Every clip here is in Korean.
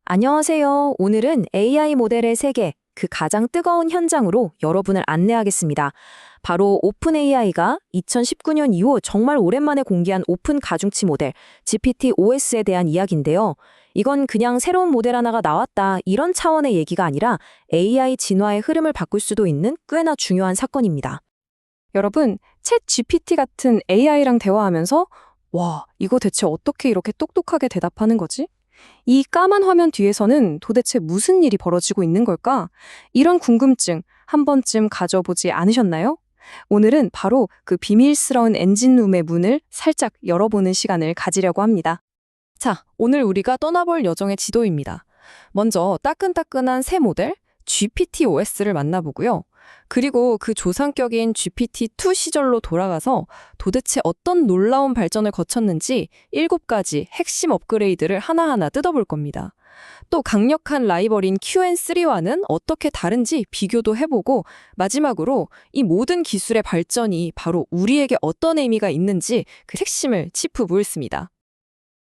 안녕하세요. 오늘은 AI 모델의 세계, 그 가장 뜨거운 현장으로 여러분을 안내하겠습니다. 바로 오픈 AI가 2019년 이후 정말 오랜만에 공개한 오픈 가중치 모델 GPT-OS에 대한 이야기인데요. 이건 그냥 새로운 모델 하나가 나왔다 이런 차원의 얘기가 아니라 AI 진화의 흐름을 바꿀 수도 있는 꽤나 중요한 사건입니다. 여러분, 챗 GPT 같은 AI랑 대화하면서 와, 이거 대체 어떻게 이렇게 똑똑하게 대답하는 거지? 이 까만 화면 뒤에서는 도대체 무슨 일이 벌어지고 있는 걸까? 이런 궁금증 한 번쯤 가져보지 않으셨나요? 오늘은 바로 그 비밀스러운 엔진룸의 문을 살짝 열어보는 시간을 가지려고 합니다. 자, 오늘 우리가 떠나볼 여정의 지도입니다. 먼저 따끈따끈한 새 모델 GPT-OS를 만나보고요. 그리고 그 조상격인 GPT-2 시절로 돌아가서 도대체 어떤 놀라운 발전을 거쳤는지 7가지 핵심 업그레이드를 하나하나 뜯어볼 겁니다. 또 강력한 라이벌인 QN3와는 어떻게 다른지 비교도 해보고 마지막으로 이 모든 기술의 발전이 바로 우리에게 어떤 의미가 있는지 그 핵심을 짚어보겠습니다.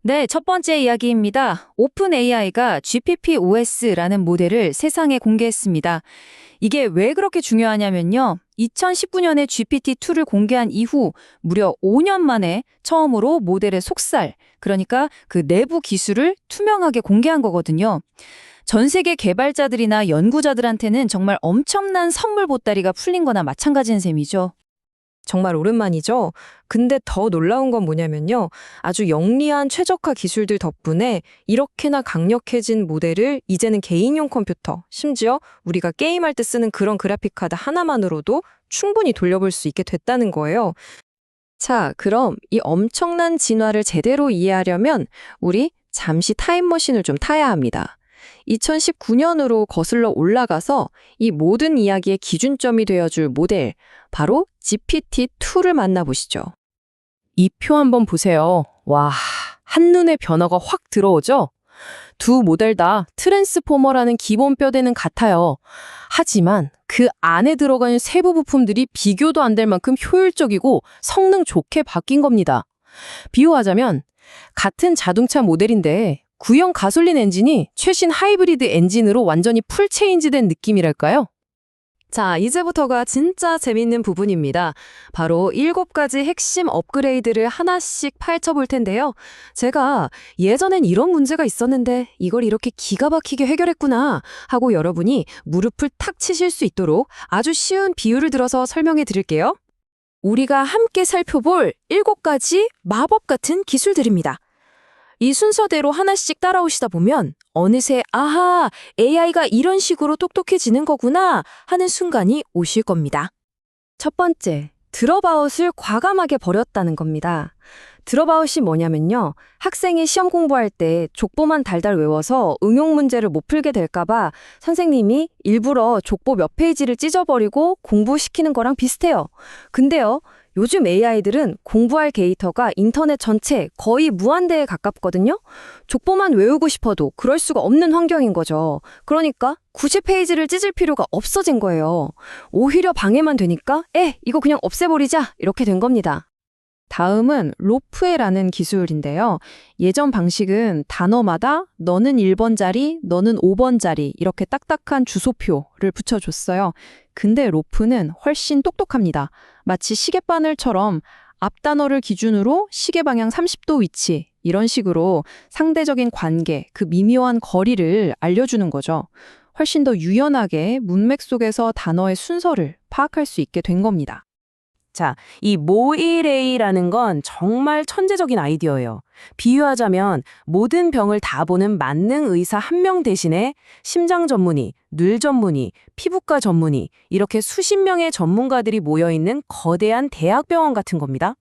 네, 첫 번째 이야기입니다. 오픈 AI가 GPT-OS라는 모델을 세상에 공개했습니다. 이게 왜 그렇게 중요하냐면요. 2019년에 GPT-2를 공개한 이후 무려 5년 만에 처음으로 모델의 속살, 그러니까 그 내부 기술을 투명하게 공개한 거거든요. 전 세계 개발자들이나 연구자들한테는 정말 엄청난 선물 보따리가 풀린 거나 마찬가지인 셈이죠. 정말 오랜만이죠? 근데 더 놀라운 건 뭐냐면요. 아주 영리한 최적화 기술들 덕분에 이렇게나 강력해진 모델을 이제는 개인용 컴퓨터, 심지어 우리가 게임할 때 쓰는 그런 그래픽카드 하나만으로도 충분히 돌려볼 수 있게 됐다는 거예요. 자, 그럼 이 엄청난 진화를 제대로 이해하려면 우리 잠시 타임머신을 좀 타야 합니다. 2019년으로 거슬러 올라가서 이 모든 이야기의 기준점이 되어줄 모델, 바로 GPT-2를 만나보시죠. 이 표 한번 보세요. 와, 한눈에 변화가 확 들어오죠? 두 모델 다 트랜스포머라는 기본 뼈대는 같아요. 하지만 그 안에 들어가는 세부 부품들이 비교도 안 될 만큼 효율적이고 성능 좋게 바뀐 겁니다. 비유하자면 같은 자동차 모델인데 구형 가솔린 엔진이 최신 하이브리드 엔진으로 완전히 풀 체인지된 느낌이랄까요? 자, 이제부터가 진짜 재밌는 부분입니다. 바로 7가지 핵심 업그레이드를 하나씩 파헤쳐볼 텐데요. 제가 예전엔 이런 문제가 있었는데 이걸 이렇게 기가 막히게 해결했구나 하고 여러분이 무릎을 탁 치실 수 있도록 아주 쉬운 비유를 들어서 설명해 드릴게요. 우리가 함께 살펴볼 7가지 마법 같은 기술들입니다. 이 순서대로 하나씩 따라오시다 보면 어느새 아하, AI가 이런 식으로 똑똑해지는 거구나 하는 순간이 오실 겁니다. 첫 번째, 드롭아웃을 과감하게 버렸다는 겁니다. 드롭아웃이 뭐냐면요. 학생이 시험 공부할 때 족보만 달달 외워서 응용 문제를 못 풀게 될까봐 선생님이 일부러 족보 몇 페이지를 찢어버리고 공부시키는 거랑 비슷해요. 근데요. 요즘 AI들은 공부할 데이터가 인터넷 전체 거의 무한대에 가깝거든요. 족보만 외우고 싶어도 그럴 수가 없는 환경인 거죠. 그러니까 90페이지를 찢을 필요가 없어진 거예요. 오히려 방해만 되니까 이거 그냥 없애버리자 이렇게 된 겁니다. 다음은 로프웨라는 기술인데요. 예전 방식은 단어마다 너는 1번 자리, 너는 5번 자리 이렇게 딱딱한 주소표를 붙여줬어요. 근데 로프는 훨씬 똑똑합니다. 마치 시계바늘처럼 앞 단어를 기준으로 시계 방향 30도 위치 이런 식으로 상대적인 관계, 그 미묘한 거리를 알려주는 거죠. 훨씬 더 유연하게 문맥 속에서 단어의 순서를 파악할 수 있게 된 겁니다. 자, 이 모이레이라는 건 정말 천재적인 아이디어예요. 비유하자면 모든 병을 다 보는 만능 의사 한 명 대신에 심장 전문의, 뇌 전문의, 피부과 전문의 이렇게 수십 명의 전문가들이 모여있는 거대한 대학병원 같은 겁니다.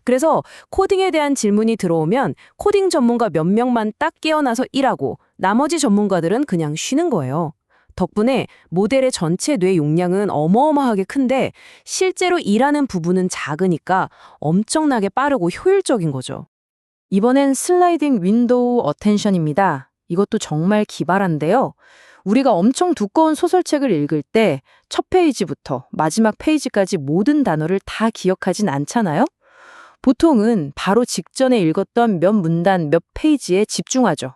그래서 코딩에 대한 질문이 들어오면 코딩 전문가 몇 명만 딱 깨어나서 일하고 나머지 전문가들은 그냥 쉬는 거예요. 덕분에 모델의 전체 뇌 용량은 어마어마하게 큰데 실제로 일하는 부분은 작으니까 엄청나게 빠르고 효율적인 거죠. 이번엔 슬라이딩 윈도우 어텐션입니다. 이것도 정말 기발한데요. 우리가 엄청 두꺼운 소설책을 읽을 때 첫 페이지부터 마지막 페이지까지 모든 단어를 다 기억하진 않잖아요? 보통은 바로 직전에 읽었던 몇 문단, 몇 페이지에 집중하죠.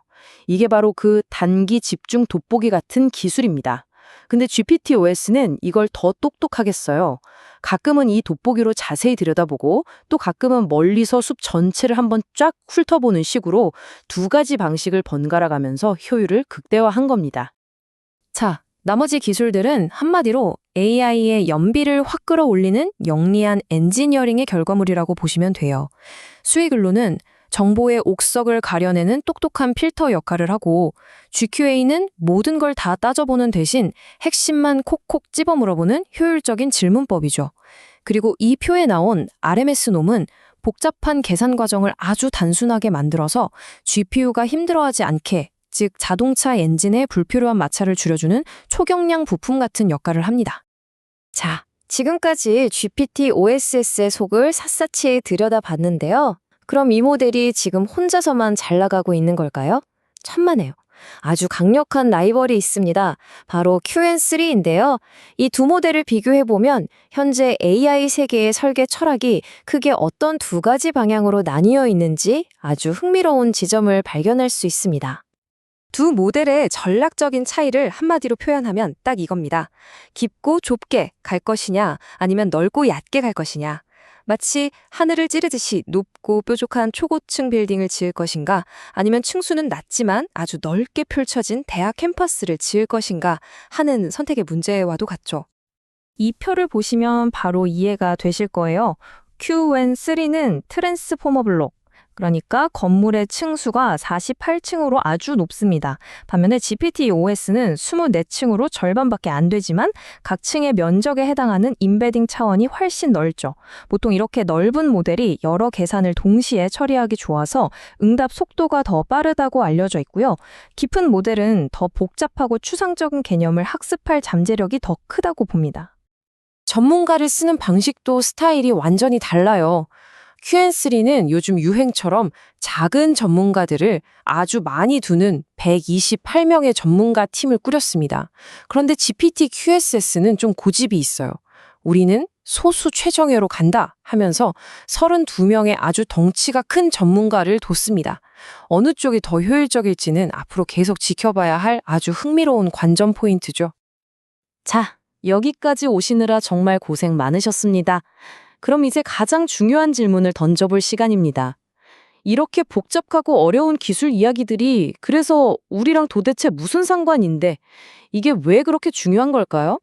이게 바로 그 단기 집중 돋보기 같은 기술입니다. 근데 GPT-OS는 이걸 더 똑똑하게 써요. 가끔은 이 돋보기로 자세히 들여다보고 또 가끔은 멀리서 숲 전체를 한번 쫙 훑어보는 식으로 두 가지 방식을 번갈아 가면서 효율을 극대화한 겁니다. 자, 나머지 기술들은 한마디로 AI의 연비를 확 끌어올리는 영리한 엔지니어링의 결과물이라고 보시면 돼요. 수익을로는 정보의 옥석을 가려내는 똑똑한 필터 역할을 하고 GQA는 모든 걸 다 따져보는 대신 핵심만 콕콕 집어 물어보는 효율적인 질문법이죠. 그리고 이 표에 나온 RMS놈은 복잡한 계산 과정을 아주 단순하게 만들어서 GPU가 힘들어하지 않게, 즉 자동차 엔진의 불필요한 마찰을 줄여주는 초경량 부품 같은 역할을 합니다. 자, 지금까지 GPT-OS의 속을 샅샅이 들여다봤는데요. 그럼 이 모델이 지금 혼자서만 잘 나가고 있는 걸까요? 천만에요. 아주 강력한 라이벌이 있습니다. 바로 QN3인데요. 이 두 모델을 비교해보면 현재 AI 세계의 설계 철학이 크게 어떤 두 가지 방향으로 나뉘어 있는지 아주 흥미로운 지점을 발견할 수 있습니다. 두 모델의 전략적인 차이를 한마디로 표현하면 딱 이겁니다. 깊고 좁게 갈 것이냐, 아니면 넓고 얕게 갈 것이냐. 마치 하늘을 찌르듯이 높고 뾰족한 초고층 빌딩을 지을 것인가, 아니면 층수는 낮지만 아주 넓게 펼쳐진 대학 캠퍼스를 지을 것인가 하는 선택의 문제와도 같죠. 이 표를 보시면 바로 이해가 되실 거예요. QN3는 트랜스포머 블록, 그러니까 건물의 층수가 48층으로 아주 높습니다. 반면에 GPT-OS는 24층으로 절반밖에 안 되지만 각 층의 면적에 해당하는 임베딩 차원이 훨씬 넓죠. 보통 이렇게 넓은 모델이 여러 계산을 동시에 처리하기 좋아서 응답 속도가 더 빠르다고 알려져 있고요. 깊은 모델은 더 복잡하고 추상적인 개념을 학습할 잠재력이 더 크다고 봅니다. 전문가를 쓰는 방식도 스타일이 완전히 달라요. QN3는 요즘 유행처럼 작은 전문가들을 아주 많이 두는 128명의 전문가 팀을 꾸렸습니다. 그런데 GPT-QSS는 좀 고집이 있어요. 우리는 소수 최정예로 간다 하면서 32명의 아주 덩치가 큰 전문가를 뒀습니다. 어느 쪽이 더 효율적일지는 앞으로 계속 지켜봐야 할 아주 흥미로운 관전 포인트죠. 자, 여기까지 오시느라 정말 고생 많으셨습니다. 그럼 이제 가장 중요한 질문을 던져볼 시간입니다. 이렇게 복잡하고 어려운 기술 이야기들이 그래서 우리랑 도대체 무슨 상관인데 이게 왜 그렇게 중요한 걸까요?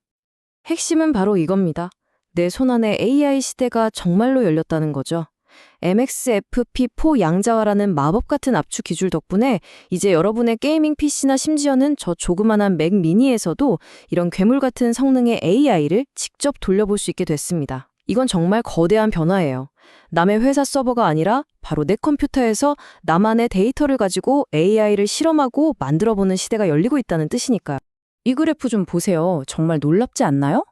핵심은 바로 이겁니다. 내 손안에 AI 시대가 정말로 열렸다는 거죠. MXFP4 양자화라는 마법 같은 압축 기술 덕분에 이제 여러분의 게이밍 PC나 심지어는 저 조그만한 맥 미니에서도 이런 괴물 같은 성능의 AI를 직접 돌려볼 수 있게 됐습니다. 이건 정말 거대한 변화예요. 남의 회사 서버가 아니라 바로 내 컴퓨터에서 나만의 데이터를 가지고 AI를 실험하고 만들어보는 시대가 열리고 있다는 뜻이니까요. 이 그래프 좀 보세요. 정말 놀랍지 않나요?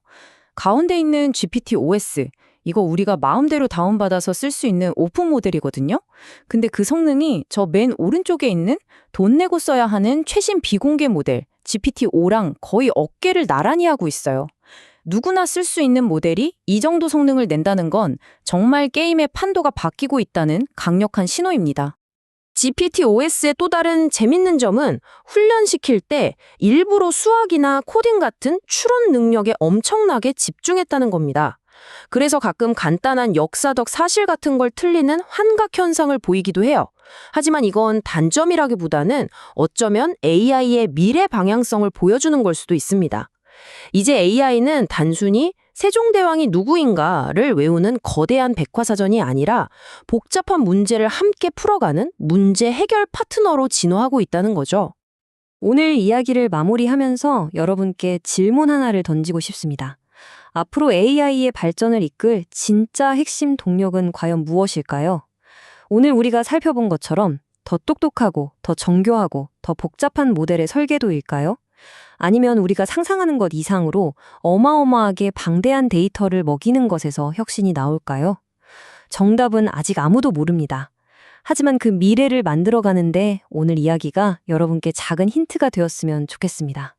가운데 있는 GPT-OS, 이거 우리가 마음대로 다운받아서 쓸 수 있는 오픈 모델이거든요. 근데 그 성능이 저 맨 오른쪽에 있는 돈 내고 써야 하는 최신 비공개 모델 GPT-5랑 거의 어깨를 나란히 하고 있어요. 누구나 쓸 수 있는 모델이 이 정도 성능을 낸다는 건 정말 게임의 판도가 바뀌고 있다는 강력한 신호입니다. GPT-OS의 또 다른 재밌는 점은 훈련시킬 때 일부러 수학이나 코딩 같은 추론 능력에 엄청나게 집중했다는 겁니다. 그래서 가끔 간단한 역사적 사실 같은 걸 틀리는 환각 현상을 보이기도 해요. 하지만 이건 단점이라기보다는 어쩌면 AI의 미래 방향성을 보여주는 걸 수도 있습니다. 이제 AI는 단순히 세종대왕이 누구인가를 외우는 거대한 백과사전이 아니라 복잡한 문제를 함께 풀어가는 문제 해결 파트너로 진화하고 있다는 거죠. 오늘 이야기를 마무리하면서 여러분께 질문 하나를 던지고 싶습니다. 앞으로 AI의 발전을 이끌 진짜 핵심 동력은 과연 무엇일까요? 오늘 우리가 살펴본 것처럼 더 똑똑하고 더 정교하고 더 복잡한 모델의 설계도일까요? 아니면 우리가 상상하는 것 이상으로 어마어마하게 방대한 데이터를 먹이는 것에서 혁신이 나올까요? 정답은 아직 아무도 모릅니다. 하지만 그 미래를 만들어가는데 오늘 이야기가 여러분께 작은 힌트가 되었으면 좋겠습니다.